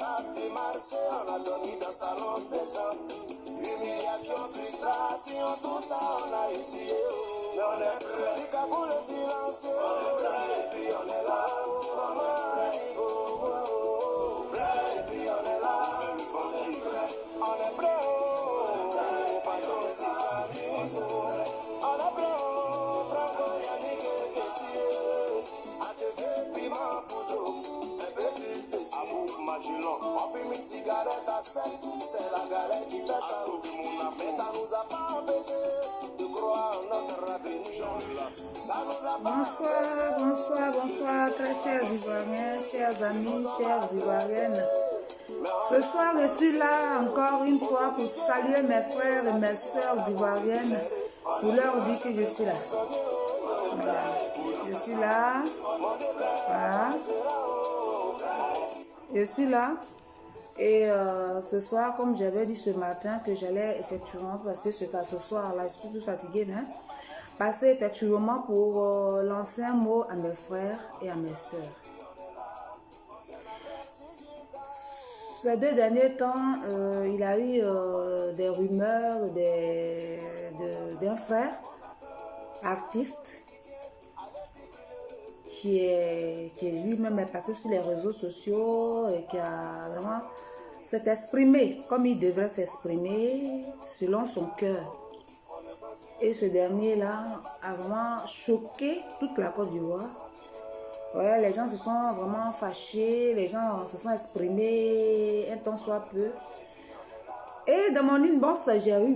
parti marcher, on a dormi dans le salon des gens. Humiliation, frustration, tout ça on a essuyé. Mais on est prêt, du Kaboul le silencieux. On est prêt et puis on est là. Prêt et puis on est là. On est prêt, pas ton silence. On est prêt, Franco Yannick Kessier. Atelier piment poudre, un peu d'huile de Amour Magellan. On fume une cigarette à 7, c'est la galère qui fait ça. Mais ça nous a pas empêché de croire en notre avenir. Ça nous a pas Bonsoir, très chers Ivoiriens, chers amis, chères Ivoiriennes. Ce soir, je suis là encore une fois pour saluer mes frères et mes sœurs ivoiriennes, pour leur dire que je suis là. Voilà. Je suis là. Voilà. Je suis là. Et ce soir, comme j'avais dit ce matin, que j'allais effectivement passer ce soir-là, je suis tout fatiguée, hein, passer effectivement pour lancer un mot à mes frères et à mes sœurs. Ces 2 derniers temps, il y a eu des rumeurs d'un frère artiste qui lui-même est passé sur les réseaux sociaux et qui a vraiment s'est exprimé comme il devrait s'exprimer selon son cœur. Et ce dernier-là a vraiment choqué toute la Côte d'Ivoire. Voilà, les gens se sont vraiment fâchés, les gens se sont exprimés un temps soit peu. Et dans mon inbox, j'ai eu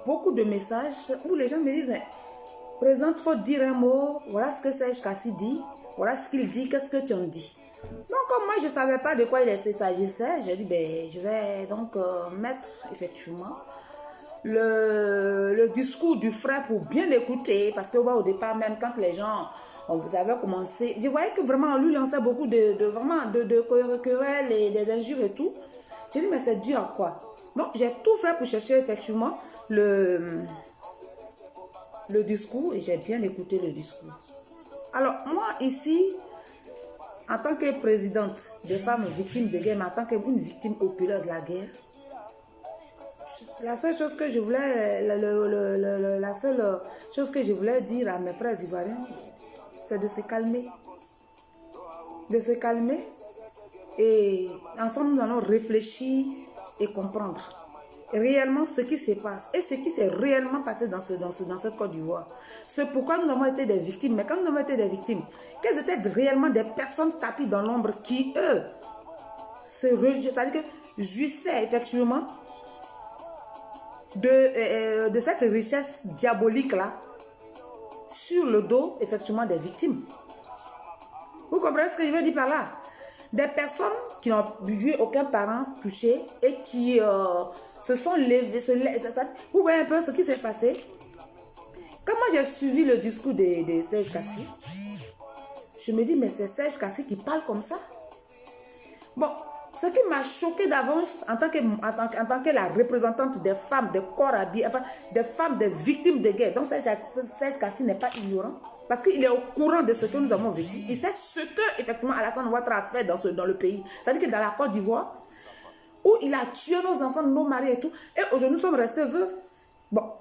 beaucoup de messages où les gens me disent « Présente, il faut dire un mot, voilà ce que Serge Kassi dit, voilà ce qu'il dit, qu'est-ce que tu en dis ?» Donc, comme moi, je ne savais pas de quoi il s'agissait, j'ai dit ben, je vais donc mettre effectivement le discours du frère pour bien l'écouter. Parce qu'au départ, même quand les gens... Vous avez commencé, je voyais que vraiment on lui lançait beaucoup de querelles et des injures et tout. J'ai dit mais c'est dû à quoi? Donc j'ai tout fait pour chercher effectivement le discours et j'ai bien écouté le discours. Alors moi ici, en tant que présidente des femmes victimes de guerre, mais en tant qu'une victime oculaire de la guerre, la seule chose que je voulais, la seule chose que je voulais dire à mes frères ivoiriens, c'est de se calmer. De se calmer. Et ensemble, nous allons réfléchir et comprendre réellement ce qui se passe. Et ce qui s'est réellement passé dans cette Côte d'Ivoire. C'est pourquoi nous avons été des victimes. Mais quand nous avons été des victimes, quelles étaient réellement des personnes tapis dans l'ombre qui, eux, c'est-à-dire que jouissaient effectivement de cette richesse diabolique-là, sur le dos, effectivement, des victimes. Vous comprenez ce que je veux dire par là? Des personnes qui n'ont eu aucun parent touché et qui se sont levées. Vous voyez un peu ce qui s'est passé? Comment j'ai suivi le discours de Serge Kassi? Je me dis, mais c'est Serge Kassi qui parle comme ça? Bon, ce qui m'a choqué d'avance en tant que la représentante des femmes, des corps habillés, enfin, des femmes, des victimes de guerre. Donc Serge Kassi n'est pas ignorant parce qu'il est au courant de ce que nous avons vécu. Il sait ce que, effectivement, Alassane Ouattara a fait dans le pays. C'est-à-dire que dans la Côte d'Ivoire, où il a tué nos enfants, nos maris et tout, et aujourd'hui nous sommes restés veuves. Bon,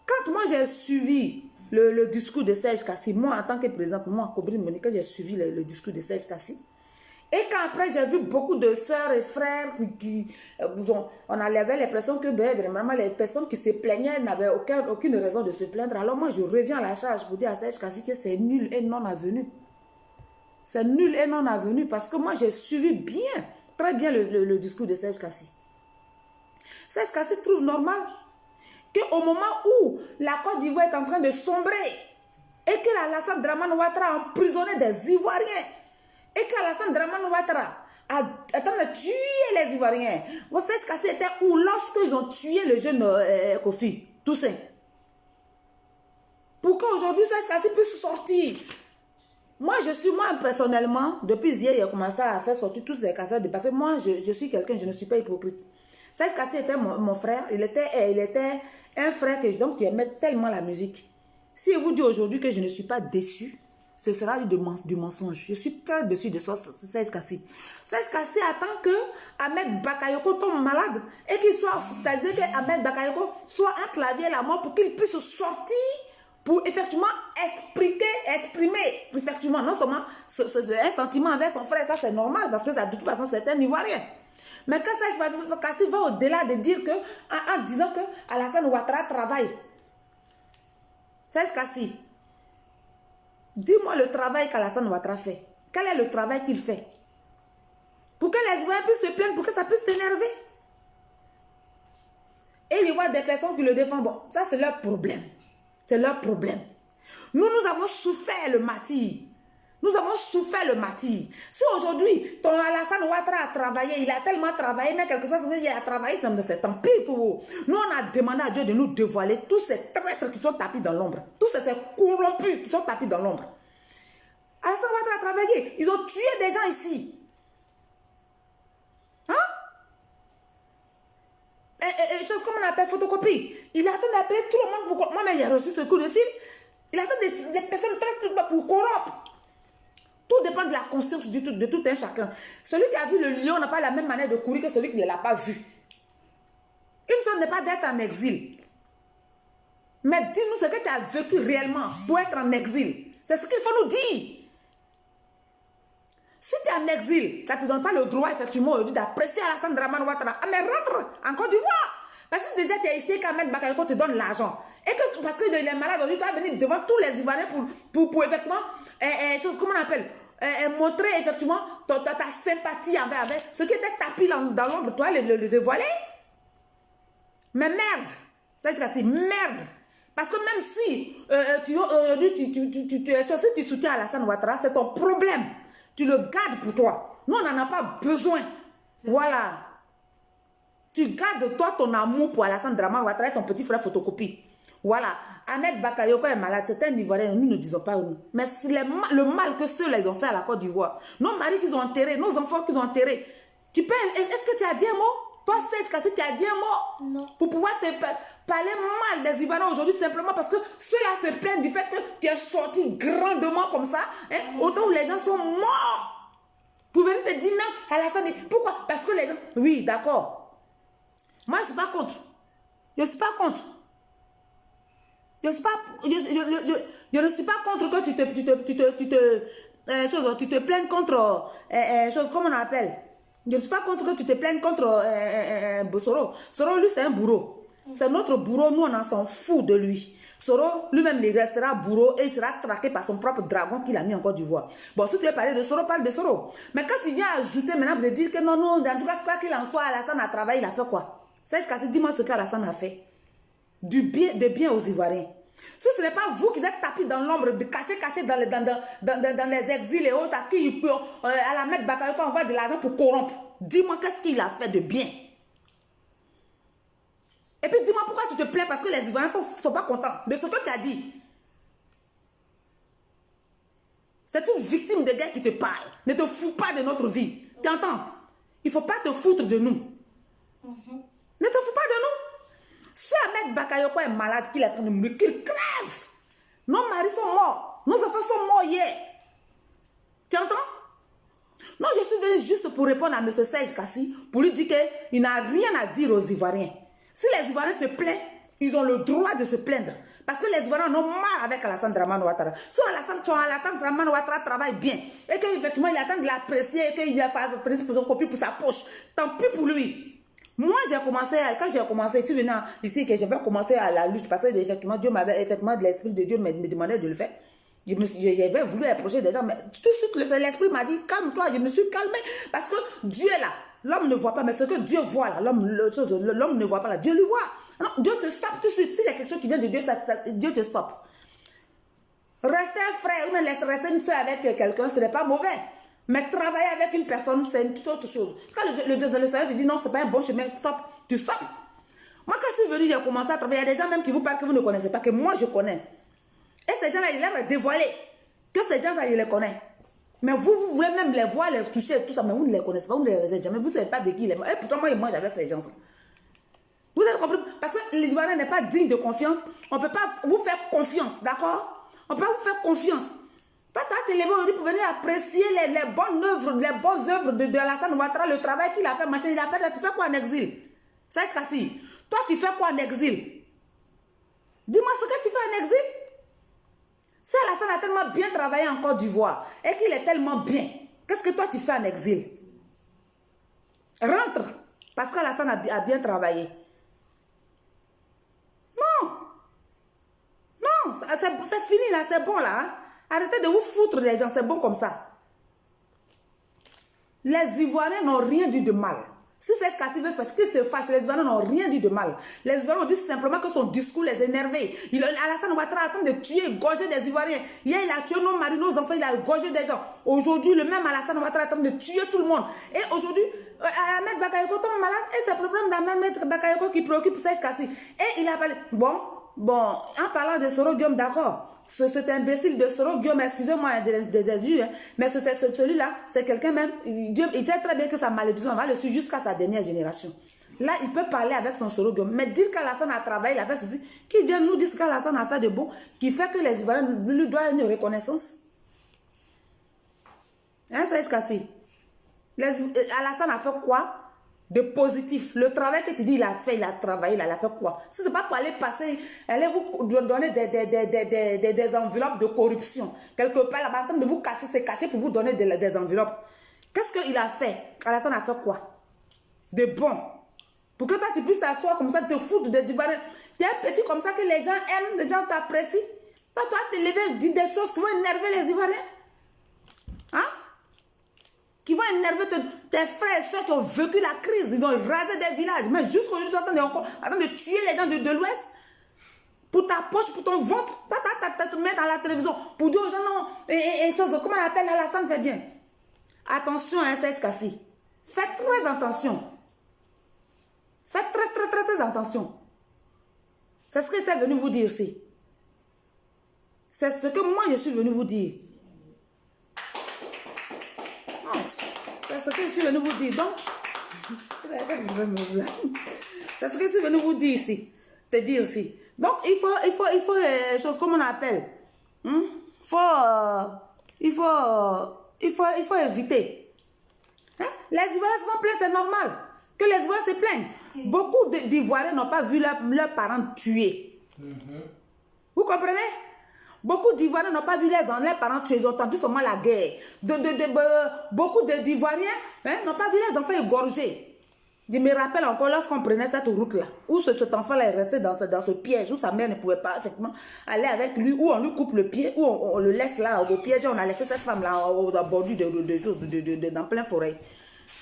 quand moi j'ai suivi le discours de Serge Kassi, moi en tant que présidente, moi, Kobri Monica, j'ai suivi le discours de Serge Kassi. Et quand après j'ai vu beaucoup de sœurs et frères qui on avait l'impression que vraiment les personnes qui se plaignaient n'avaient aucune raison de se plaindre. Alors moi je reviens à la charge pour dire à Serge Kassi que c'est nul et non avenu. C'est nul et non avenu parce que moi j'ai suivi très bien le discours de Serge Kassi. Serge Kassi trouve normal qu'au moment où la Côte d'Ivoire est en train de sombrer et que Alassane Dramane Ouattara a emprisonné des Ivoiriens et qu'Alassane Dramane Ouattara a train de tuer les Ivoiriens. Vous savez ce que c'était où lorsqu'ils ont tué le jeune Kofi Toussaint. Pour qu'aujourd'hui Serge Kassi puisse sortir. Moi personnellement, depuis hier, il a commencé à faire sortir tous ces cassettes parce que moi, je suis quelqu'un, je ne suis pas hypocrite. Serge Kassi était mon frère, il était un frère qui aimait tellement la musique. Si je vous dis aujourd'hui que je ne suis pas déçue, ce sera du mensonge. Je suis très dessus de Serge Kassi. Serge Kassi attend que Ahmed Bakayoko tombe malade et qu'il soit hospitalisé, que Ahmed Bakayoko soit entre la vie et la mort pour qu'il puisse sortir pour effectivement exprimer effectivement non seulement un sentiment envers son frère, ça c'est normal parce que ça, de toute façon c'est un Ivoirien. Mais quand Serge Kassi va au-delà de dire que, en disant que Alassane Ouattara travaille, Serge Kassi, dis-moi le travail qu'Alassane Ouattara fait. Quel est le travail qu'il fait? Pour que les Ivoiriens puissent se plaindre, pour que ça puisse t'énerver. Et il y voit des personnes qui le défendent. Bon, ça c'est leur problème. C'est leur problème. Nous avons souffert le martyre. Nous avons souffert le martyre. Si aujourd'hui, ton Alassane Ouattara a travaillé, il a tellement travaillé, mais quelque chose, il a travaillé, c'est tant pis pour vous. Nous, on a demandé à Dieu de nous dévoiler tous ces traîtres qui sont tapis dans l'ombre. Tous ces corrompus qui sont tapis dans l'ombre. Alassane Ouattara a travaillé. Ils ont tué des gens ici. Hein? Chose comme on appelle photocopie. Il attend d'appeler tout le monde pour... Moi-même, j'ai reçu ce coup de fil. Il attend des personnes pour corrompre. Tout dépend de la conscience de tout un chacun. Celui qui a vu le lion n'a pas la même manière de courir que celui qui ne l'a pas vu. Une chose n'est pas d'être en exil. Mais dis-nous ce que tu as vécu réellement pour être en exil. C'est ce qu'il faut nous dire. Si tu es en exil, ça ne te donne pas le droit effectivement aujourd'hui d'apprécier Alassane Dramane Ouattara. Ah, mais rentre en Côte d'Ivoire. Parce que déjà tu es ici qu'Ahmed Bakayoko te donne l'argent. Et que parce qu'il est malade aujourd'hui, tu vas venir devant tous les Ivoiriens pour effectivement, chose, comment on appelle, montrer effectivement ta sympathie avec ce qui était tapis dans l'ombre, toi le dévoiler. Mais merde, c'est merde. Parce que même si tu soutiens Alassane Ouattara, c'est ton problème. Tu le gardes pour toi. Nous, on n'en a pas besoin. Voilà. Tu gardes toi ton amour pour Alassane Dramane Ouattara et son petit frère photocopie. Voilà. Ahmed Bakayoko est malade. C'est un Ivoirien. Nous ne disons pas nous. Mais c'est le mal que ceux-là, ils ont fait à la Côte d'Ivoire. Nos maris qu'ils ont enterrés, nos enfants qu'ils ont enterrés. Est-ce que tu as dit un mot? Toi, Serge Kassi, tu as dit un mot? Non. Pour pouvoir te parler mal des Ivoiriens aujourd'hui, simplement parce que ceux-là se plaignent du fait que tu es sorti grandement comme ça, hein, autant où les gens sont morts. Pour venir te dire non, à la fin, pourquoi? Parce que les gens... Oui, d'accord. Moi, je ne suis pas contre. Je ne suis pas contre. Je ne suis pas contre que tu te plaignes contre... comment on appelle? Je ne suis pas contre que tu te plaignes contre Soro. Soro, lui, c'est un bourreau. C'est notre bourreau. Nous, on s'en fout de lui. Soro, lui-même, il restera bourreau et il sera traqué par son propre dragon qu'il a mis en Côte d'Ivoire. Bon, si tu veux parler de Soro, parle de Soro. Mais quand tu viens ajouter maintenant de dire que non, en tout cas, quoi qu'il en soit, Alassane a travaillé, il a fait quoi? Serge Kassi, dis-moi ce qu'Alassane a fait. De bien aux Ivoiriens. Si ce n'est pas vous qui êtes tapis dans l'ombre, caché dans les exils et autres, à qui il peut, à la mettre Bakayoko envoie de l'argent pour corrompre. Dis-moi qu'est-ce qu'il a fait de bien. Et puis dis-moi pourquoi tu te plains parce que les Ivoiriens ne sont pas contents de ce que tu as dit. C'est une victime de guerre qui te parle. Ne te fous pas de notre vie. Tu entends? Il ne faut pas te foutre de nous. Ne te fous pas de nous. Si Ahmed Bakayoko est malade, qu'il est en train de mourir, qu'il crève. Nos maris sont morts. Nos enfants sont morts hier. Tu entends? Non, je suis venue juste pour répondre à M. Serge Kassi, pour lui dire qu'il n'a rien à dire aux Ivoiriens. Si les Ivoiriens se plaignent, ils ont le droit de se plaindre. Parce que les Ivoiriens en ont marre avec Alassane Dramane Ouattara. Si Alassane Dramane Ouattara travaille bien, et qu'effectivement il attend de l'apprécier, et qu'il a apprécié pour son copie pour sa poche, tant pis pour lui. Moi, j'ai commencé, quand j'ai commencé, je suis venue ici, que j'avais commencé à la lutte, parce que effectivement, Dieu m'avait, effectivement, l'Esprit de Dieu me demandait de le faire. J'avais voulu approcher des gens, mais tout de suite, l'Esprit m'a dit, calme-toi, je me suis calmée, parce que Dieu est là. L'homme ne voit pas, mais ce que Dieu voit là, l'homme ne voit pas là, Dieu le voit. Non, Dieu te stoppe tout de suite. S'il y a quelque chose qui vient de Dieu, Dieu te stoppe. Rester un frère, ou même rester une soeur avec quelqu'un, ce n'est pas mauvais. Mais travailler avec une personne, c'est une toute autre chose. Quand le Seigneur te dit non, ce n'est pas un bon chemin, stop, tu stoppes. Moi, quand je suis venue, j'ai commencé à travailler. Il y a des gens même qui vous parlent que vous ne connaissez pas, que moi je connais. Et ces gens-là, ils leur dévoiler que ces gens-là, je les connais. Mais vous voulez même les voir, les toucher, tout ça, mais vous ne les connaissez pas, vous ne les avez jamais, vous ne savez pas de qui ils les mangent. Et pourtant, moi, ils mangent avec ces gens-là. Vous avez compris? Parce que l'Ivoirien n'est pas digne de confiance. On ne peut pas vous faire confiance, d'accord? On peut pas vous faire confiance. Toi, tu as te levé aujourd'hui pour venir apprécier les bonnes œuvres de Alassane Ouattara, le travail qu'il a fait, machin, il a fait. Tu fais quoi en exil? Sage Kassi, toi, tu fais quoi en exil? Dis-moi ce que tu fais en exil. Si Alassane a tellement bien travaillé en Côte d'Ivoire et qu'il est tellement bien, qu'est-ce que toi, tu fais en exil? Rentre, parce qu'Alassane a bien travaillé. Non. Non, c'est fini là, c'est bon là. Hein? Arrêtez de vous foutre des gens, c'est bon comme ça. Les Ivoiriens n'ont rien dit de mal. Si Sage Kassi veut se fâcher, qu'il se fâche, les Ivoiriens n'ont rien dit de mal. Les Ivoiriens ont dit simplement que son discours les énervait. Alassane Ouattara est en train de tuer, égorger des Ivoiriens. Hier, il a tué nos maris, nos enfants, il a égorgé des gens. Aujourd'hui, le même Alassane Ouattara est en train de tuer tout le monde. Et aujourd'hui, Ahmed Bakayoko tombe malade et c'est le problème d'Ahmed Bakayoko qui préoccupe Sage Kassi. Et il a parlé. Bon, en parlant de Soro Guillaume, d'accord. Cet imbécile de Soro Guillaume, excusez-moi des yeux, hein, mais celui-là, c'est quelqu'un même, il sait très bien que sa malédiction va le suivre jusqu'à sa dernière génération. Là, il peut parler avec son Soro Guillaume, mais dire qu'Alassane a travaillé, il a fait ceci, qu'il vient nous dire ce qu'Alassane a fait de bon, qui fait que les Ivoiriens lui doivent une reconnaissance. Hein, Sage Kassi? Alassane a fait quoi de positif? Le travail que tu dis, il a fait, il a travaillé, il a fait quoi? Si ce n'est pas pour aller passer, allez vous donner des enveloppes de corruption. Quelque part là-bas, en train de vous cacher, c'est caché pour vous donner des enveloppes. Qu'est-ce qu'il a fait? Alassane a fait quoi de bon? Pour que toi, tu puisses t'asseoir comme ça, te foutre de Ivoiriens. Tu es un petit comme ça que les gens aiment, les gens t'apprécient. Toi, te lever, dire des choses qui vont énerver les Ivoiriens. Hein? Qui vont énerver tes frères et soeurs qui ont vécu la crise. Ils ont rasé des villages. Mais jusqu'aujourd'hui, ils sont en train de tuer les gens de l'Ouest. Pour ta poche, pour ton ventre. Tu te mets dans la télévision. Pour dire aux gens, non, et chose, comment on appelle Alassane fait bien. Attention, hein, Sage Kassi. Faites très attention. Faites très attention. C'est ce que je suis venu vous dire ici. C'est ce que moi, je suis venu vous dire. C'est ce que je suis venu vous dire. Donc, c'est ce que je suis venu vous dire ici. Te dire ici. Donc, il faut chose comme on appelle. Il faut éviter. Hein? Les Ivoiriens se sont plaints, c'est normal. Que les Ivoiriens se plaignent. Beaucoup d'Ivoiriens n'ont pas vu leurs parents tués. Vous comprenez? Beaucoup d'Ivoiriens n'ont pas vu leurs parents tués, ils ont entendu seulement la guerre. Beaucoup d'Ivoiriens n'ont pas vu les enfants égorgés. Je me rappelle encore lorsqu'on prenait cette route-là, où cet enfant-là est resté dans ce piège, où sa mère ne pouvait pas effectivement aller avec lui, où on lui coupe le pied, où on le laisse là au piège, et on a laissé cette femme-là au bord dans plein forêt.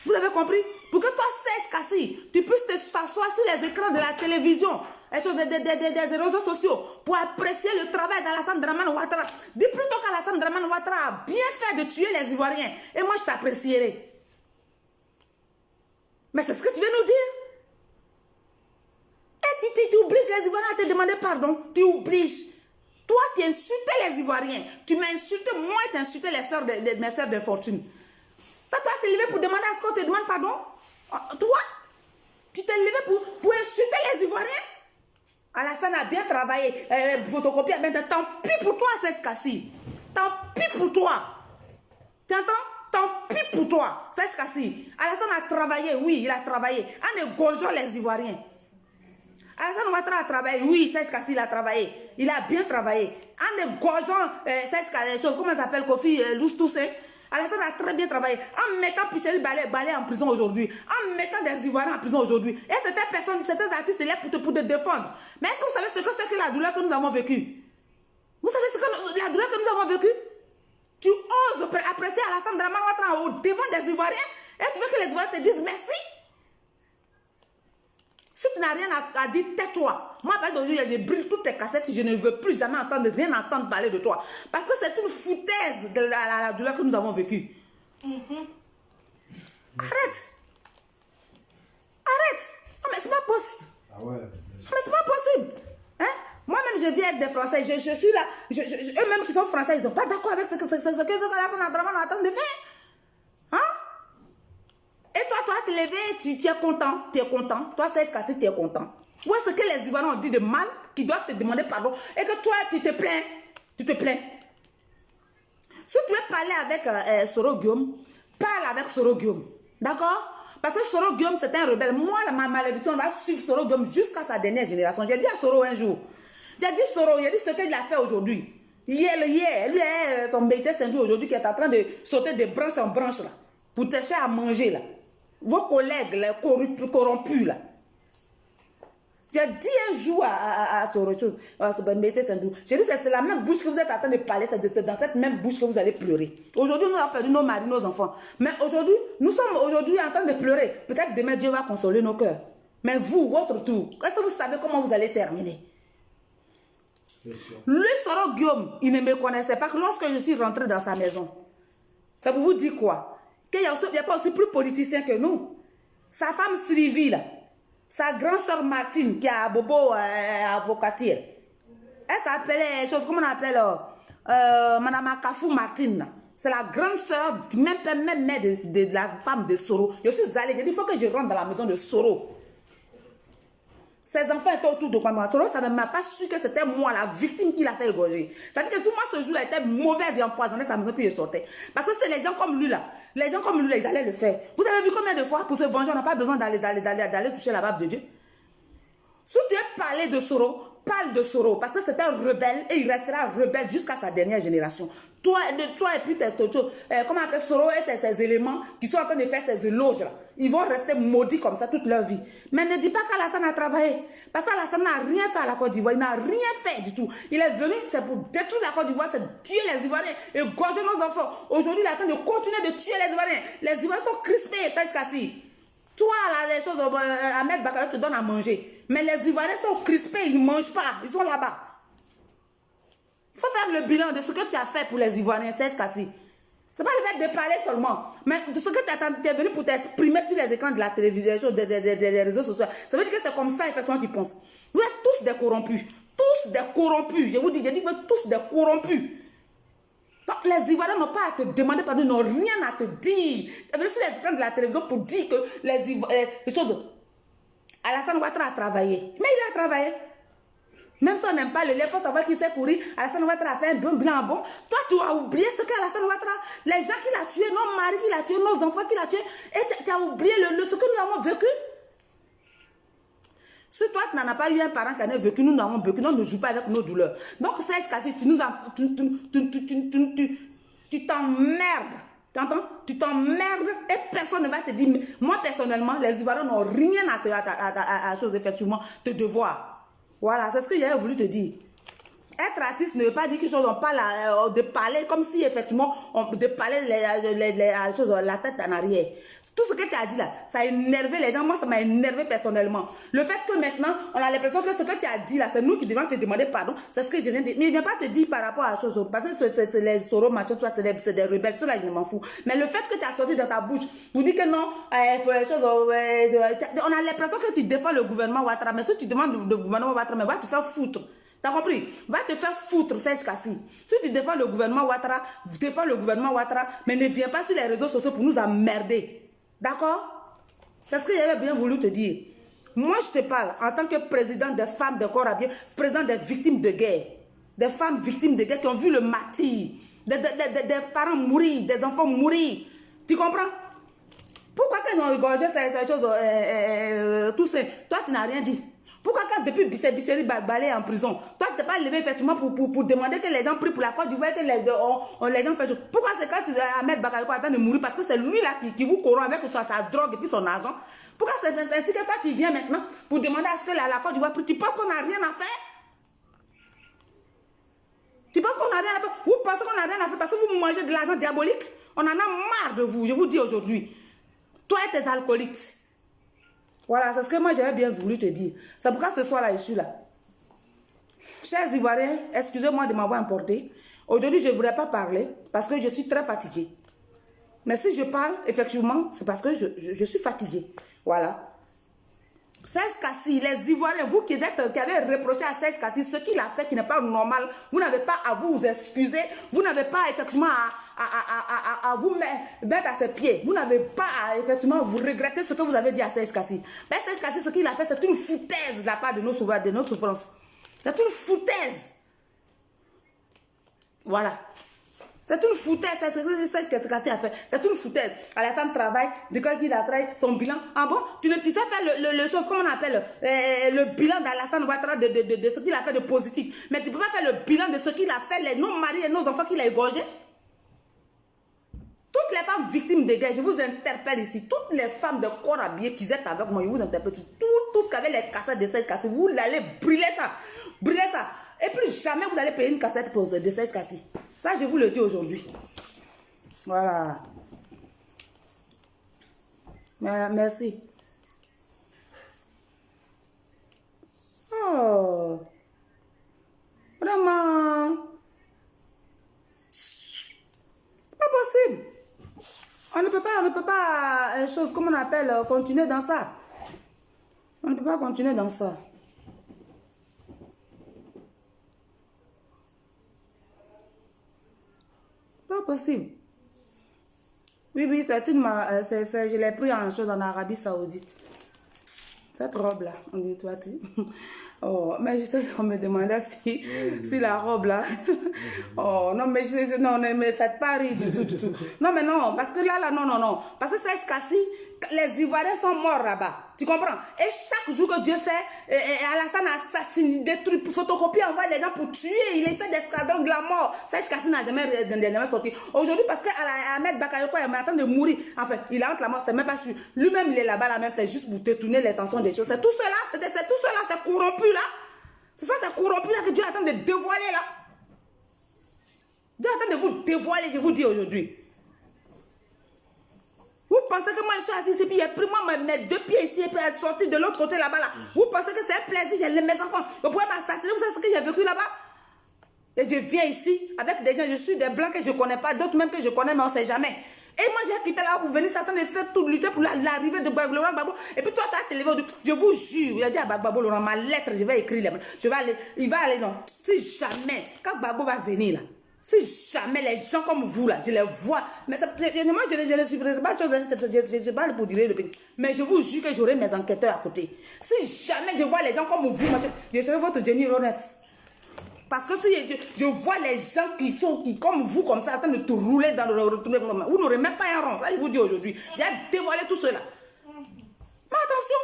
Vous avez compris? Pour que toi, Sage Kassi, tu puisses t'asseoir sur les écrans de la télévision, des réseaux sociaux, pour apprécier le travail d'Alassane Dramane Ouattara. Dis plutôt qu'Alassane Dramane Ouattara a bien fait de tuer les Ivoiriens. Et moi, je t'apprécierai. Mais c'est ce que tu veux nous dire. Et tu obliges les Ivoiriens à te demander pardon. Tu obliges. Toi, tu insultais les Ivoiriens. Tu m'as insulté, moi, tu as insulté mes sœurs de fortune. Toi, tu t'es levé pour demander à ce qu'on te demande pardon? Toi, tu t'es levé pour insulter les Ivoiriens? Alassane a bien travaillé. Photocopie, tant pis pour toi, Sage Kassi. Tant pis pour toi. Tu entends? Tant pis pour toi, Sage Kassi. Alassane a travaillé, oui, il a travaillé. En égorgeant les Ivoiriens. Alassane Ouattara a travaillé, oui, Sage Kassi, il a travaillé. Il a bien travaillé. En égorgeant Sage Kassi, comment ça s'appelle, Kofi Loustoussé. Alassane a très bien travaillé. En mettant Pichel Balé en prison aujourd'hui. En mettant des Ivoiriens en prison aujourd'hui. Et certains artistes là pour te défendre. Mais est-ce que vous savez ce que c'est que la douleur que nous avons vécue? Vous savez ce que la douleur que nous avons vécue? Tu oses apprécier Alassane Dramane Ouattara au devant des Ivoiriens et tu veux que les Ivoiriens te disent merci? Si tu n'as rien à dire, tais-toi. Moi, à partir d'aujourd'hui, je brûle toutes tes cassettes. Je ne veux plus jamais rien entendre parler de toi. Parce que c'est une foutaise de la douleur que nous avons vécue. Arrête. Arrête. Non, mais c'est pas possible. Ah ouais. Mais c'est pas possible. Hein? Moi-même, je viens avec des Français. Je suis là. Eux-mêmes qui sont Français, ils ne sont pas d'accord avec ce que Alassane Dramane est en train de faire. Hein? Et toi, tu te lever, tu es content. Tu es content. Toi, Sage Kassi, tu es content. Où est-ce que les Ivoiriens ont dit de mal, qui doivent te demander pardon, et que toi, tu te plains. Tu te plains. Si tu veux parler avec Soro Guillaume, parle avec Soro Guillaume. D'accord? Parce que Soro Guillaume, c'est un rebelle. Moi, ma malédiction va suivre Soro Guillaume jusqu'à sa dernière génération. J'ai dit à Soro un jour. J'ai dit Soro, il a dit ce qu'il a fait aujourd'hui. Hier, lui, son bété Saint-Louis aujourd'hui qui est en train de sauter de branche en branche là. Pour te faire à manger là. Vos collègues, les corrompus là. J'ai dit un jour à Soro, j'ai dit c'est la même bouche que vous êtes en train de parler, c'est dans cette même bouche que vous allez pleurer. Aujourd'hui, nous avons perdu nos maris, nos enfants. Mais aujourd'hui, nous sommes aujourd'hui en train de pleurer. Peut-être demain, Dieu va consoler nos cœurs. Mais vous, votre tour, est-ce que vous savez comment vous allez terminer? Lui, Soro Guillaume, il ne me connaissait pas. Lorsque je suis rentrée dans sa maison, ça vous dit quoi? Qu'il n'y a pas aussi plus politicien que nous. Sa femme Sylvie, là. Sa grande soeur Martine, qui a Bobo avocatier. Elle s'appelait, comment on appelle, Madame Akafou Martine. C'est la grande soeur, même mère de la femme de Soro. Je suis allée, j'ai dit, il faut que je rentre dans la maison de Soro. Ses enfants étaient autour de moi. Soro, ça ne m'a pas su que c'était moi, la victime qui l'a fait égorger. Ça veut dire que tout moi, ce jour-là, était mauvaise et empoisonnée sa maison, puis il sortait. Parce que c'est les gens comme lui, là. Les gens comme lui, là, ils allaient le faire. Vous avez vu combien de fois, pour se venger, on n'a pas besoin d'aller toucher la barbe de Dieu. Si tu veux parler de Soro, parle de Soro. Parce que c'est un rebelle et il restera rebelle jusqu'à sa dernière génération. Toi et puis comment on appelle Soro et ces éléments qui sont en train de faire ces éloges là. Ils vont rester maudits comme ça toute leur vie. Mais ne dis pas qu'Alassane a travaillé. Parce qu'Alassane n'a rien fait à la Côte d'Ivoire. Il n'a rien fait du tout. Il est venu, c'est pour détruire la Côte d'Ivoire, c'est tuer les Ivoiriens et gorger nos enfants. Aujourd'hui, il est en train de continuer de tuer les Ivoiriens. Les Ivoiriens sont crispés, Serge Kassi. Toi, là, les choses, Ahmed Bakayoko te donne à manger. Mais les Ivoiriens sont crispés, ils ne mangent pas. Ils sont là-bas. Il faut faire le bilan de ce que tu as fait pour les Ivoiriens, Serge Kassi. Ce n'est pas le fait de parler seulement, mais de ce que tu es venu pour t'exprimer sur les écrans de la télévision, des réseaux sociaux. Ça veut dire que c'est comme ça, effectivement, tu penses. Vous êtes tous des corrompus. Tous des corrompus. Je vous dis, vous êtes tous des corrompus. Donc, les Ivoiriens n'ont pas à te demander, pardon, ils n'ont rien à te dire. Tu es venu sur les écrans de la télévision pour dire que les choses. Alassane Ouattara a travaillé. Mais il a travaillé. Même si on n'aime pas le lait, il faut savoir qu'il sait courir. Alassane Ouattara a fait un bon bilan bon. Toi, tu as oublié ce qu'Alassane Ouattara, les gens qu'il a tués, nos maris qu'il a tués, nos enfants qu'il a tués, et tu as oublié ce que nous avons vécu. Si toi, tu n'en as pas eu un parent qui en a vécu, nous n'avons vécu, nous ne jouons pas avec nos douleurs. Donc, Serge Kassi, tu t'emmerdes. Tu entends? Tu t'emmerdes et personne ne va te dire. Moi, personnellement, les Ivoiriens n'ont rien à chose, effectivement, de devoir. Voilà, c'est ce que j'avais voulu te dire. Être artiste ne veut pas dire quelque chose, on parle de parler comme si effectivement, de parler les choses, la tête en arrière. Tout ce que tu as dit là, ça a énervé les gens. Moi, ça m'a énervé personnellement. Le fait que maintenant, on a l'impression que ce que tu as dit là, c'est nous qui devons te demander pardon. C'est ce que je viens de dire. Mais il ne vient pas te dire par rapport à la chose. Parce que c'est les Soro, machin, toi, c'est des rebelles. Ceux-là, je m'en fous. Mais le fait que tu as sorti dans ta bouche, vous dites que non, on a l'impression que tu défends le gouvernement Ouattara. Mais si tu demandes le gouvernement Ouattara, mais va te faire foutre. T'as compris? Va te faire foutre, Serge Kassi. Si tu défends le gouvernement Ouattara, défends le gouvernement Ouattara, mais ne viens pas sur les réseaux sociaux pour nous emmerder. D'accord? C'est ce que j'avais bien voulu te dire. Moi, je te parle en tant que président des femmes de corps à bien, président des victimes de guerre. Des femmes victimes de guerre qui ont vu le martyr. Des parents mourir, des enfants mourir. Tu comprends? Pourquoi quand ils ont égorgé ces choses, tout ça, toi, tu n'as rien dit? Pourquoi quand depuis Bicheri Balé en prison, toi tu t'es pas levé effectivement pour demander que les gens prient pour la Côte d'Ivoire, que les gens fassent. Pourquoi c'est quand Ahmed Bakayoko attend de mourir parce que c'est lui là qui vous corrompt avec sa drogue et puis son argent? Pourquoi c'est ainsi que toi tu viens maintenant pour demander à ce que la Côte d'Ivoire prie? Tu penses qu'on n'a rien à faire? Tu penses qu'on n'a rien à faire? Vous pensez qu'on n'a rien à faire parce que vous mangez de l'argent diabolique? On en a marre de vous, je vous dis aujourd'hui. Toi et tes alcooliques. Voilà, c'est ce que moi j'avais bien voulu te dire. C'est pourquoi ce soir-là, je suis là. Chers Ivoiriens, excusez-moi de m'avoir importé. Aujourd'hui, je ne voudrais pas parler parce que je suis très fatiguée. Mais si je parle, effectivement, c'est parce que je suis fatiguée. Voilà. Serge Kassi, les Ivoiriens, vous qui avez reproché à Serge Kassi ce qu'il a fait qui n'est pas normal, vous n'avez pas à vous excuser, vous n'avez pas effectivement à vous mettre à ses pieds, vous n'avez pas à effectivement vous regretter ce que vous avez dit à Serge Kassi. Mais Serge Kassi, ce qu'il a fait, c'est une foutaise de la part de nos souffrances. C'est une foutaise. Voilà. C'est une foutaise, c'est ce que Kassi a fait. C'est une foutaise. Alassane travaille, du coup qu'il a travaillé son bilan. Ah bon, tu sais faire le chose, comment on appelle, le bilan d'Alassane Ouattara de ce qu'il a fait de positif. Mais tu ne peux pas faire le bilan de ce qu'il a fait, nos maris et nos enfants qu'il a égorgés. Toutes les femmes victimes de guerre, je vous interpelle ici. Toutes les femmes de corps habillés qui êtes avec moi, je vous interpelle sur tout ce qu'avait les cassettes de Serge Kassi. Vous allez brûler ça. Brûler ça. Et plus jamais vous allez payer une cassette pour de Serge Kassi. Ça, je vous le dis aujourd'hui. Voilà. Merci. Oh. Vraiment. C'est pas possible. On ne peut pas, chose, comment on appelle, continuer dans ça. On ne peut pas continuer dans ça. Pas possible. Oui, c'est une, je l'ai pris en chose en Arabie Saoudite. Cette robe-là, on dit, toi, tu... Oh, mais on me demandait si la robe là... Oh, non, mais non, ne me faites pas rire du tout. Non, mais non, parce que là, non. Parce que Serge Kassi, les Ivoiriens sont morts là-bas. Tu comprends? Et chaque jour que Dieu fait, Alassane assassine, détruit, photocopie, envoie les gens pour tuer. Il est fait d'escadrons de la mort. Serge Kassi n'a jamais sorti. Aujourd'hui, parce qu'Ahmed Bakayoko est en train de mourir. Enfin, il est entre la mort, c'est même pas sûr. Lui-même, il est là-bas, là même, c'est juste pour détourner l'attention des choses. C'est tout cela, c'est tout cela, c'est corrompu là. C'est ça, c'est corrompu là que Dieu est en train de dévoiler là. Dieu est en train de vous dévoiler, je vous dis aujourd'hui. Vous pensez que moi je suis assis ici, puis il a pris moi mes deux pieds ici, et puis elle est sortie de l'autre côté là-bas là. Vous pensez que c'est un plaisir, j'ai mes enfants, vous pouvez m'assassiner, vous savez ce que j'ai vécu là-bas? Et je viens ici avec des gens, je suis des blancs que je ne connais pas, d'autres même que je connais, mais on ne sait jamais. Et moi j'ai quitté là pour venir s'attendre de faire tout, lutter pour l'arrivée de Laurent Gbagbo. Et puis toi tu as te levé, je vous jure, il a dit à Gbagbo Laurent, ma lettre, je vais écrire, je vais aller, il va aller, non. Si jamais, quand Gbagbo va venir là, si jamais les gens comme vous là, je les vois, mais ça, moi je ne suis pas chose, je parle pour dire le pays, mais je vous jure que j'aurai mes enquêteurs à côté. Si jamais je vois les gens comme vous, je serai votre Jenny Ronès. Parce que si je vois les gens qui comme vous, comme ça, en train de tout rouler dans le retour, vous n'aurez même pas un rond. Ça, je vous dis aujourd'hui. J'ai dévoilé tout cela. Mais attention,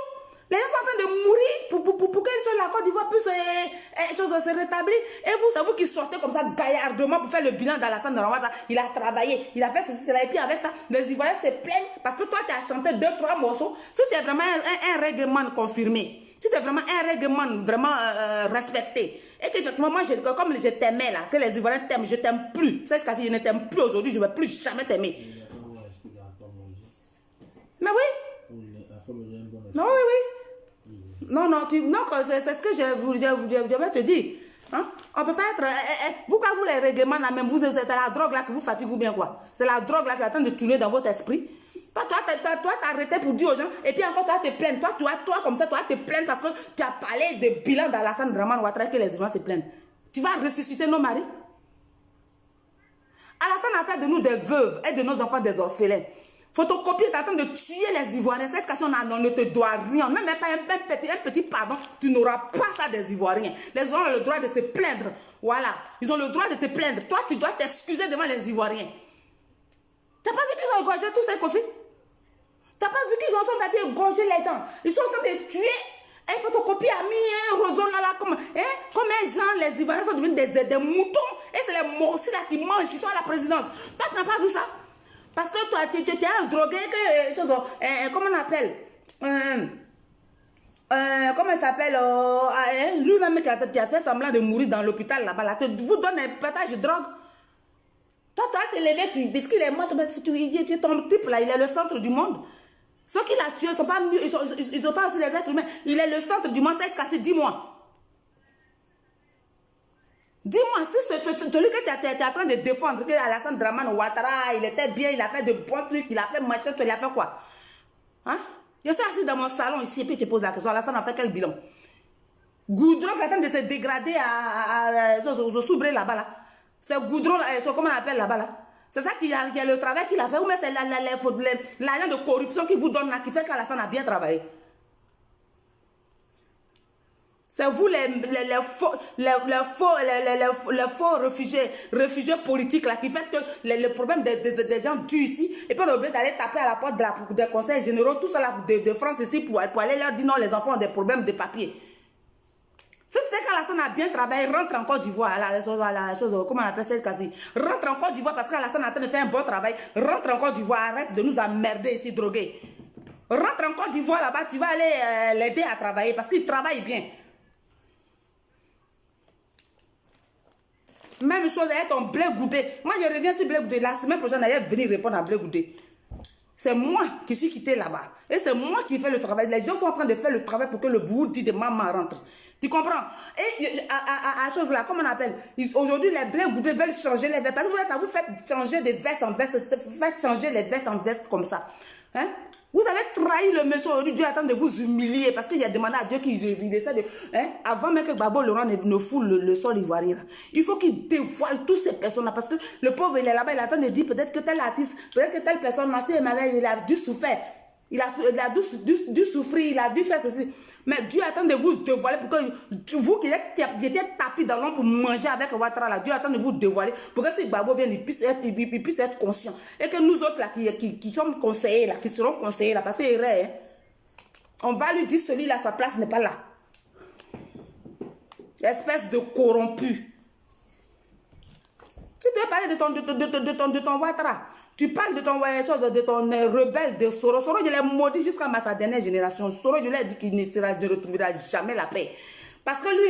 les gens sont en train de mourir pour que la Côte d'Ivoire puisse se rétablir. Et vous, c'est vous qui sortez comme ça, gaillardement, pour faire le bilan d'Alassane Ouattara. Il a travaillé, il a fait ceci, cela. Et puis avec ça, les Ivoiriens se plaignent parce que toi, tu as chanté 2-3 morceaux. Si tu es vraiment un règlement confirmé, si tu es vraiment un règlement vraiment respecté, et qu'effectivement, moi, comme je t'aimais là, que les Ivoiriens t'aiment, je t'aime plus. C'est ce que je ne t'aime plus aujourd'hui, je ne vais plus jamais t'aimer. Mais oui. Non, oui. Non, c'est ce que je vais te dire. Hein? On ne peut pas être... vous les règlements là même, c'est la drogue là qui vous fatigue ou bien quoi? C'est la drogue là qui est en train de tourner dans votre esprit. Toi, t'as arrêté pour dire aux gens, et puis encore, toi, te plaindre. Toi, comme ça, toi, te plaindre parce que tu as parlé de bilan d'Alassane Ouattara que les Ivoiriens se plaignent. Tu vas ressusciter nos maris? Alassane a fait de nous des veuves et de nos enfants des orphelins. Photocopie est en train de tuer les Ivoiriens. Cette question, on ne te doit rien. Même pas un petit pardon. Tu n'auras pas ça des Ivoiriens. Les Ivoiriens ont le droit de se plaindre. Voilà. Ils ont le droit de te plaindre. Toi, tu dois t'excuser devant les Ivoiriens. T'as pas vu qu'ils ont égorgé tous ces conflits? T'as pas vu qu'ils ont battu égorger les gens? Ils sont en train de tuer. Un photocopie a mis un roseau là, comme un gens, les Ivoiriens sont devenus des moutons. Et c'est les morceaux là qui mangent, qui sont à la présidence. Toi, tu n'as pas vu ça? Parce que toi, tu es un drogué, comment on appelle? Comment il s'appelle? Lui-même qui a fait semblant de mourir dans l'hôpital là-bas, là, vous donne un partage de drogue. Toi, tu as levé, parce qu'il est mort, tu es ton type là, il est le centre du monde. Ceux qui l'ont tué, ils sont pas aussi les êtres humains. Il est le centre du monde. Serge Kassi, dis-moi. Dis-moi, si celui que tu es en train de défendre, que Alassane Ouattara, il était bien, il a fait de bons trucs, il a fait machin, il a fait quoi? Hein? Je suis assis dans mon salon ici et puis tu poses la question, Alassane a fait quel bilan? Goudron qui est en train de se dégrader au Soubré là-bas là. C'est Goudron, comment on appelle là-bas là? C'est ça qui a le travail qu'il a fait, ou bien c'est l'agent de corruption qui vous donne là, qui fait qu'Alassane a bien travaillé. C'est vous les faux réfugiés politiques là, qui fait que le problème des gens durs ici, et puis on est obligé d'aller taper à la porte des conseils généraux, tout ça là de France ici pour aller leur dire non, les enfants ont des problèmes de papier. Si tu sais qu'Alassane a bien travaillé, rentre en Côte d'Ivoire, comment on appelle ça, quasi. Rentre en Côte d'Ivoire parce qu'Alassane a en train de faire un bon travail. Rentre en Côte d'Ivoire, arrête de nous emmerder ici, droguer. Rentre en Côte d'Ivoire là-bas, tu vas aller l'aider à travailler parce qu'il travaille bien. Même chose avec ton Blé Goudé. Moi, je reviens sur Blé Goudé. La semaine prochaine, d'ailleurs, venir répondre à Blé Goudé. C'est moi qui suis quitté là-bas. Et c'est moi qui fais le travail. Les gens sont en train de faire le travail pour que le bourreau dit de maman rentre. Tu comprends? Et à chose là, comment on appelle? Aujourd'hui, les Blé Goudé veulent changer les vestes. Parce que vous faites changer des vestes en vestes. Faites changer les vestes en vestes comme ça. Hein? Vous avez trahi le monsieur. Aujourd'hui, Dieu attend de vous humilier parce qu'il a demandé à Dieu qu'il essaie de... Hein? Avant même que Babo Laurent ne foule le sol ivoirien. Il faut qu'il dévoile toutes ces personnes-là parce que le pauvre, il est là-bas, il attend de dire peut-être que tel artiste, peut-être que telle personne, il a dû souffrir. Il a dû souffrir, il a dû faire ceci. Mais Dieu attend de vous dévoiler pour que vous qui étiez tapis dans l'ombre pour manger avec Ouattara, là, Dieu attend de vous dévoiler pour que si Babo vient, il puisse être conscient. Et que nous autres là, qui sommes conseillers, là, qui seront conseillers, là, parce qu'il est vrai, hein, on va lui dire celui-là, sa place n'est pas là. Espèce de corrompu. Tu te parles de ton Ouattara. Tu parles de ton rebelle de Soro. Soro, je l'ai maudit jusqu'à sa dernière génération. Soro, je lui ai dit qu'il ne retrouvera jamais la paix. Parce que lui,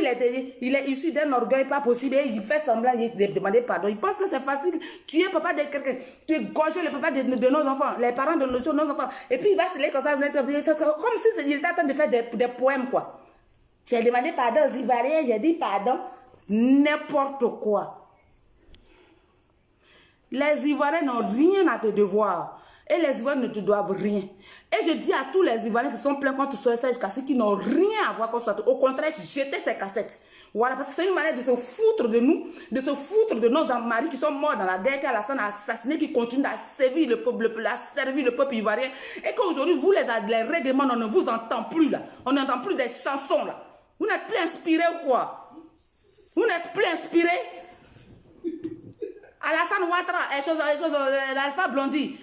il est issu d'un orgueil pas possible. Et il fait semblant de demander pardon. Il pense que c'est facile. Tu es papa de quelqu'un. Tu es gorgé le papa de nos enfants. Les parents de nos enfants. Et puis il va se lever comme ça. Comme si il était en train de faire des poèmes, quoi. J'ai demandé pardon aux Ivoiriens. J'ai dit pardon. N'importe quoi. Les Ivoiriens n'ont rien à te devoir. Et les Ivoiriens ne te doivent rien. Et je dis à tous les Ivoiriens qui sont pleins contre Serge Kassé qui n'ont rien à voir contre ça. Au contraire, jetez ces cassettes. Voilà, parce que c'est une manière de se foutre de nous, de se foutre de nos maris qui sont morts dans la guerre, qu'Alassane a assassiné, qui continuent à servir le peuple ivoirien. Et qu'aujourd'hui, vous, les règlements, on ne vous entend plus là. On n'entend plus des chansons là. Vous n'êtes plus inspirés ou quoi? Vous n'êtes plus inspirés? Alassane Ouattara, Alpha Blondy,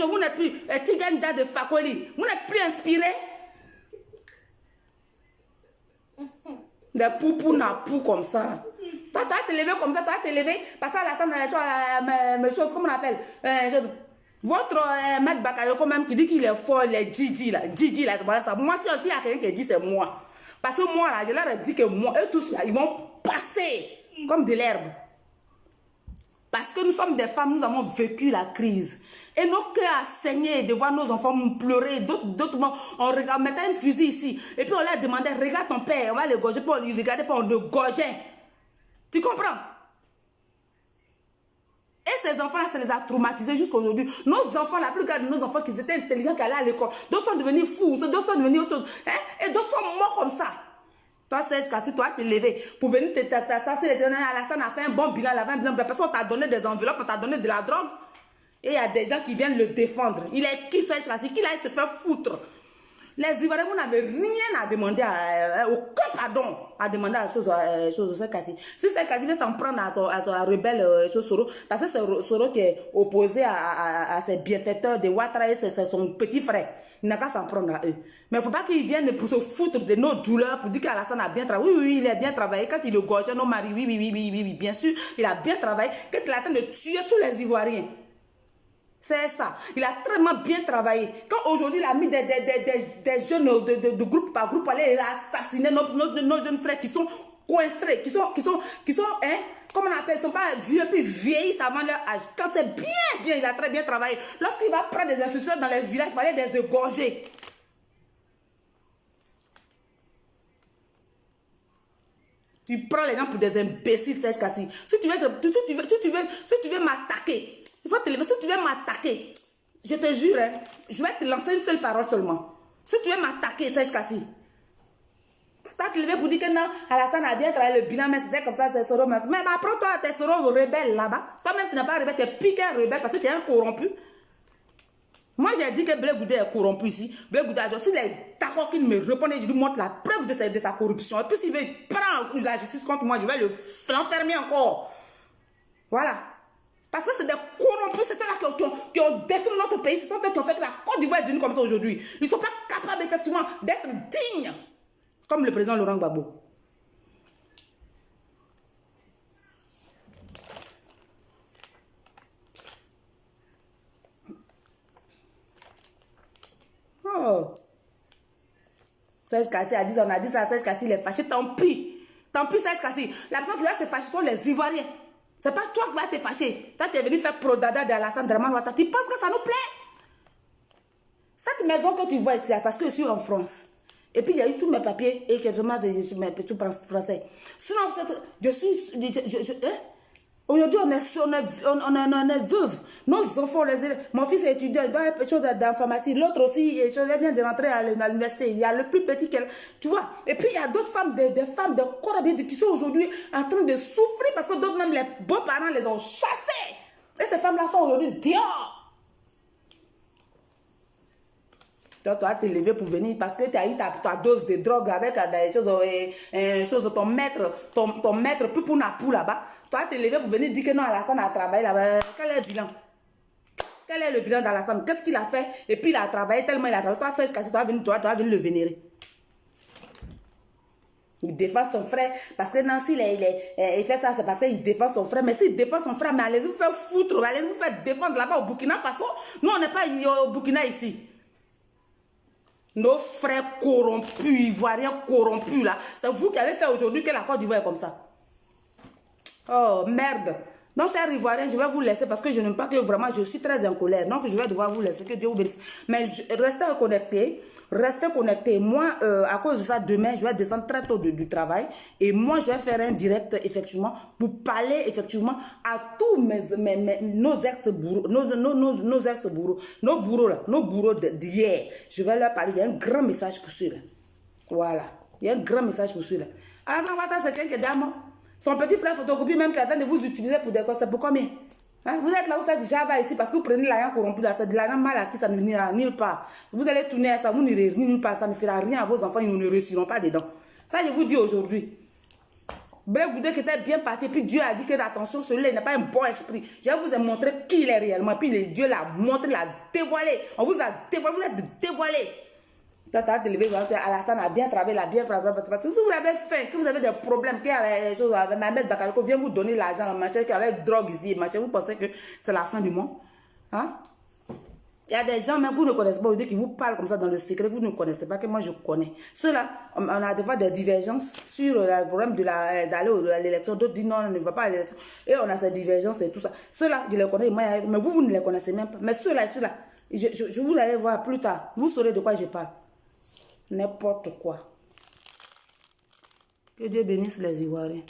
vous n'êtes plus, Tiganda de Fakoli, vous n'êtes plus inspiré? Des poupous napous comme ça. Toi, tu as te lever comme ça, tu as te lever, parce que Alassane, chose, comment on appelle, votre maître Bakayoko même qui dit qu'il est fort, les Gigi là, voilà ça. Moi, si il y a quelqu'un qui dit c'est moi. Parce que moi là, je leur ai dit que moi, eux tous là, ils vont passer comme de l'herbe. Parce que nous sommes des femmes, nous avons vécu la crise. Et nos cœurs a saigné de voir nos enfants pleurer. D'autres, on mettait un fusil ici. Et puis on leur demandait, regarde ton père, on va le gorger. Puis on ne regardait pas, on le gorgeait. Tu comprends? Et ces enfants-là, ça les a traumatisés jusqu'à aujourd'hui. Nos enfants, la plupart de nos enfants qui étaient intelligents, qui allaient à l'école, d'autres sont devenus fous, d'autres sont devenus autre chose. Hein? Et d'autres sont morts comme ça. Toi, Serge Kassé, toi, te lever pour venir t'asser. Alassane a fait un bon bilan, parce qu'on t'a donné des enveloppes, on t'a donné de la drogue. Et il y a des gens qui viennent le défendre. Il est qui, Serge Kassé? Qu'il aille se faire foutre. Les Ivoiriens, vous n'avez rien à demander, aucun pardon à demander à Serge Kassé. Si Serge Kassé veut s'en prendre à son rebelle Soro, parce que c'est Soro qui est opposé à ses bienfaiteurs de Ouattara et c'est son petit frère. Il n'a qu'à s'en prendre à eux. Mais il ne faut pas qu'ils viennent pour se foutre de nos douleurs, pour dire qu'Alassane a bien travaillé. Oui, il a bien travaillé. Quand il gorgeait nos maris, oui, bien sûr, il a bien travaillé. Quand il a tenté de tuer tous les Ivoiriens. C'est ça. Il a très bien travaillé. Quand aujourd'hui, il a mis des jeunes de groupe par groupe, aller assassiner nos jeunes frères qui sont coincés, qui sont hein, comment on appelle, ils ne sont pas vieux, puis vieillissent avant leur âge. Quand c'est bien, il a très bien travaillé. Lorsqu'il va prendre des institutions dans les villages, il va aller les égorger. Tu prends les gens pour des imbéciles, Serge Kassé. Si tu veux m'attaquer, il faut te lever. Si tu veux m'attaquer, je te jure, hein, je vais te lancer une seule parole seulement. Si tu veux m'attaquer, Serge Kassé, tu t'as te levé pour dire que non, Alassane a bien travaillé le bilan, mais c'était comme ça, c'est Soro. Mais apprends-toi, t'es Soro rebelle là-bas. Toi-même, tu n'es pas rebelle, tu es pire qu'un rebelle parce que tu es un corrompu. Moi, j'ai dit que Blé Goudé est corrompu ici. Blé Goudé a dit, s'il est d'accord qu'il me répond et je lui montre la preuve de sa corruption. Et puis s'il veut prendre la justice contre moi, je vais l'enfermer encore. Voilà. Parce que c'est des corrompus, c'est ceux-là qui ont détruit notre pays. Ce sont eux qui ont fait que la Côte d'Ivoire est devenue comme ça aujourd'hui. Ils ne sont pas capables effectivement d'être dignes. Comme le président Laurent Gbagbo. Oh. Serge Kassi a dit, on a dit ça, Serge Kassi il est fâché, tant pis. Tant pis Serge Kassi. La personne qui va se fâcher sont les Ivoiriens. C'est pas toi qui vas te fâcher. Toi, tu es venu faire Prodada de Alassane Draman Ouattara. Tu penses que ça nous plaît? Cette maison que tu vois ici, parce que je suis en France. Et puis, il y a eu tous mes papiers et que vraiment, mes petits français. Sinon, je suis... Aujourd'hui, on est veuve. Nos enfants, mon fils est étudiant, il doit être quelque chose dans la pharmacie. L'autre aussi, elle vient de rentrer à l'université. Il y a le plus petit qu'elle. Tu vois. Et puis, il y a d'autres femmes, des femmes de corps qui sont aujourd'hui en train de souffrir parce que d'autres, même les beaux-parents, les ont chassées. Et ces femmes-là sont aujourd'hui dehors. Tu dois te lever pour venir parce que tu as eu ta dose de drogue avec des choses, ton maître, plus pour Napou là-bas. Tu dois te lever pour venir dire que non, Alassane a travaillé là-bas. Quel est le bilan? Quel est le bilan d'Alassane? Qu'est-ce qu'il a fait? Et puis il a travaillé tellement, il a travaillé. Toi, Serge Kassi, tu dois venir le vénérer. Il défend son frère parce que non, s'il il fait ça, c'est parce qu'il défend son frère. Mais s'il défend son frère, mais allez-y vous faire foutre, allez-y vous faire défendre là-bas au Burkina Faso. Nous, on n'est pas au Burkina ici. Nos frères corrompus, ivoiriens corrompus là. C'est vous qui avez fait aujourd'hui que la Côte d'Ivoire est comme ça. Oh merde. Donc, chers Ivoiriens, je vais vous laisser parce que je n'aime pas que vraiment je suis très en colère. Donc, je vais devoir vous laisser. Que Dieu vous bénisse. Mais restez connectés. Restez connectés. Moi, à cause de ça, demain, je vais descendre très tôt du travail. Et moi, je vais faire un direct, effectivement, pour parler, effectivement, à tous nos ex-bourreaux, nos ex-bourreaux, nos bourreaux, là, nos bourreaux d'hier. Je vais leur parler. Il y a un grand message pour ceux-là. Voilà. Il y a un grand message pour ceux-là. Alassane Ouattara, c'est quelqu'un d'âme. Son petit frère photocopie même qui attend de vous utiliser pour des causes. C'est pour combien? Hein? Vous êtes là, vous faites Java ici parce que vous prenez l'argent corrompu là. C'est de l'argent mal acquis, ça ne n'ira nulle part. Vous allez tourner à ça, vous n'irez nulle part. Ça ne fera rien à vos enfants, ils ne réussiront pas dedans. Ça, je vous dis aujourd'hui. Blé Goudé qui était bien parti, puis Dieu a dit que attention, celui-là n'est pas un bon esprit. Je vais vous montrer qui il est réellement. Puis Dieu l'a montré, l'a dévoilé. On vous a dévoilé, vous êtes dévoilé. Toi, tu as te lever, Alassane a bien travaillé, il a bien frappé. Si vous avez faim, que vous avez des problèmes, qu'il y a des choses avec Mamed Bakayoko, vient vous donner l'argent, machin, avec drogue ici, machin, vous pensez que c'est la fin du monde? Hein? Il y a des gens, même vous ne connaissez pas, qui vous parlent comme ça dans le secret, vous ne connaissez pas, que moi je connais. Ceux-là, on a des fois des divergences sur le problème d'aller à l'élection. D'autres disent non, on ne va pas à l'élection. Et on a ces divergences et tout ça. Ceux-là, je les connais, moi, mais vous ne les connaissez même pas. Mais ceux-là, je vous allez voir plus tard. Vous saurez de quoi je parle. N'importe quoi. Que Dieu bénisse les Ivoiriens.